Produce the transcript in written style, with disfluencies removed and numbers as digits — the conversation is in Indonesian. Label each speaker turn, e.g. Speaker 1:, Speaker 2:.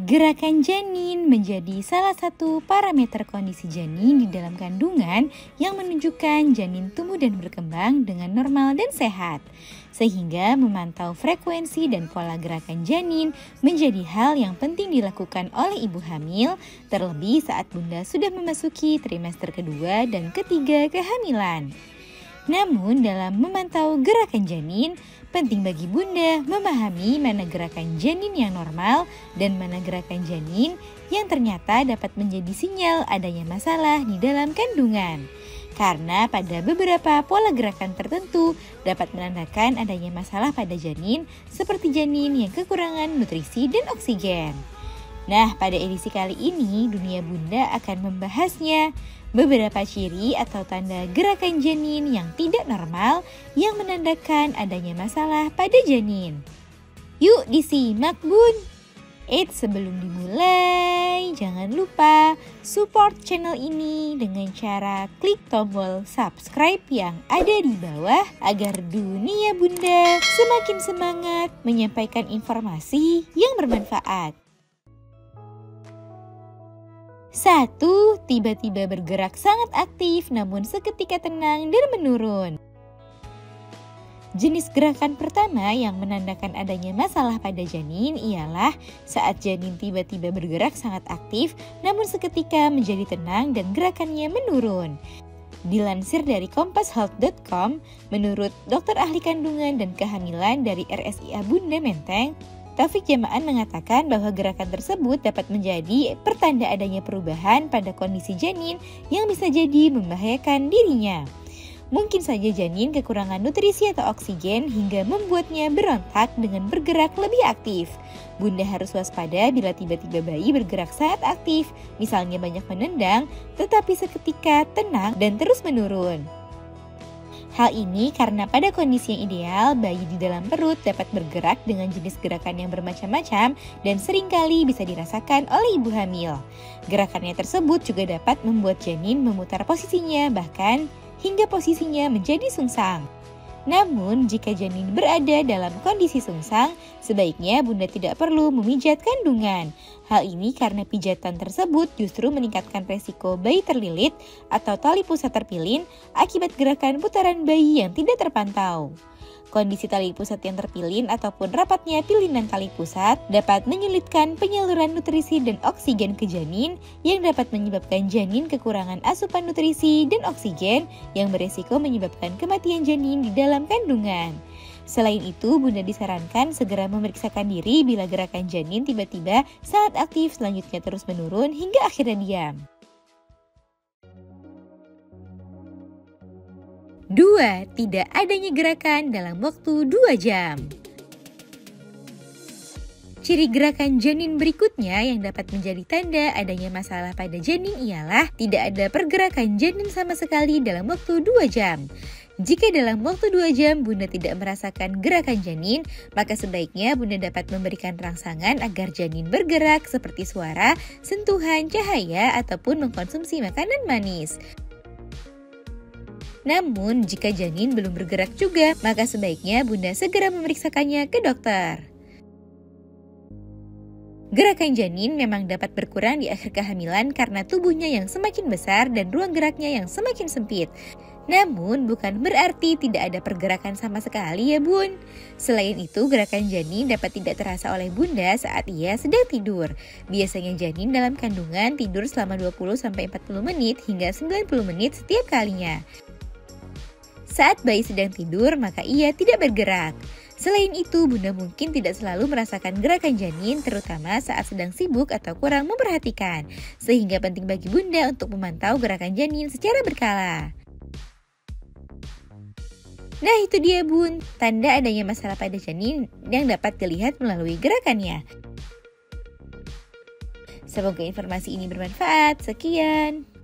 Speaker 1: Gerakan janin menjadi salah satu parameter kondisi janin di dalam kandungan yang menunjukkan janin tumbuh dan berkembang dengan normal dan sehat. Sehingga memantau frekuensi dan pola gerakan janin menjadi hal yang penting dilakukan oleh ibu hamil, terlebih saat bunda sudah memasuki trimester kedua dan ketiga kehamilan. Namun dalam memantau gerakan janin, penting bagi bunda memahami mana gerakan janin yang normal dan mana gerakan janin yang ternyata dapat menjadi sinyal adanya masalah di dalam kandungan. Karena pada beberapa pola gerakan tertentu dapat menandakan adanya masalah pada janin, seperti janin yang kekurangan nutrisi dan oksigen. Nah, pada edisi kali ini Dunia Bunda akan membahasnya. Beberapa ciri atau tanda gerakan janin yang tidak normal yang menandakan adanya masalah pada janin. Yuk disimak bun! Sebelum dimulai, jangan lupa support channel ini dengan cara klik tombol subscribe yang ada di bawah agar Dunia Bunda semakin semangat menyampaikan informasi yang bermanfaat. 1. Tiba-tiba bergerak sangat aktif namun seketika tenang dan menurun. Jenis gerakan pertama yang menandakan adanya masalah pada janin ialah saat janin tiba-tiba bergerak sangat aktif namun seketika menjadi tenang dan gerakannya menurun. Dilansir dari kompashealth.com, menurut dokter ahli kandungan dan kehamilan dari RSIA Bunda Menteng, Taufik Jamaan mengatakan bahwa gerakan tersebut dapat menjadi pertanda adanya perubahan pada kondisi janin yang bisa jadi membahayakan dirinya. Mungkin saja janin kekurangan nutrisi atau oksigen hingga membuatnya berontak dengan bergerak lebih aktif. Bunda harus waspada bila tiba-tiba bayi bergerak sangat aktif, misalnya banyak menendang, tetapi seketika tenang dan terus menurun. Hal ini karena pada kondisi yang ideal, bayi di dalam perut dapat bergerak dengan jenis gerakan yang bermacam-macam dan seringkali bisa dirasakan oleh ibu hamil. Gerakannya tersebut juga dapat membuat janin memutar posisinya, bahkan hingga posisinya menjadi sungsang. Namun, jika janin berada dalam kondisi sungsang, sebaiknya bunda tidak perlu memijat kandungan. Hal ini karena pijatan tersebut justru meningkatkan resiko bayi terlilit atau tali pusat terpilin akibat gerakan putaran bayi yang tidak terpantau. Kondisi tali pusat yang terpilin ataupun rapatnya pilinan tali pusat dapat menyulitkan penyaluran nutrisi dan oksigen ke janin yang dapat menyebabkan janin kekurangan asupan nutrisi dan oksigen yang beresiko menyebabkan kematian janin di dalam kandungan. Selain itu, bunda disarankan segera memeriksakan diri bila gerakan janin tiba-tiba sangat aktif selanjutnya terus menurun hingga akhirnya diam. 2. Tidak adanya gerakan dalam waktu 2 jam. Ciri gerakan janin berikutnya yang dapat menjadi tanda adanya masalah pada janin ialah tidak ada pergerakan janin sama sekali dalam waktu 2 jam. Jika dalam waktu 2 jam bunda tidak merasakan gerakan janin, maka sebaiknya bunda dapat memberikan rangsangan agar janin bergerak seperti suara, sentuhan, cahaya, ataupun mengkonsumsi makanan manis. Namun, jika janin belum bergerak juga, maka sebaiknya bunda segera memeriksakannya ke dokter. Gerakan janin memang dapat berkurang di akhir kehamilan karena tubuhnya yang semakin besar dan ruang geraknya yang semakin sempit. Namun, bukan berarti tidak ada pergerakan sama sekali ya bun. Selain itu, gerakan janin dapat tidak terasa oleh bunda saat ia sedang tidur. Biasanya janin dalam kandungan tidur selama 20-40 menit hingga 90 menit setiap kalinya. Saat bayi sedang tidur, maka ia tidak bergerak. Selain itu, bunda mungkin tidak selalu merasakan gerakan janin, terutama saat sedang sibuk atau kurang memperhatikan. Sehingga penting bagi bunda untuk memantau gerakan janin secara berkala. Nah itu dia bun, tanda adanya masalah pada janin yang dapat dilihat melalui gerakannya. Semoga informasi ini bermanfaat. Sekian.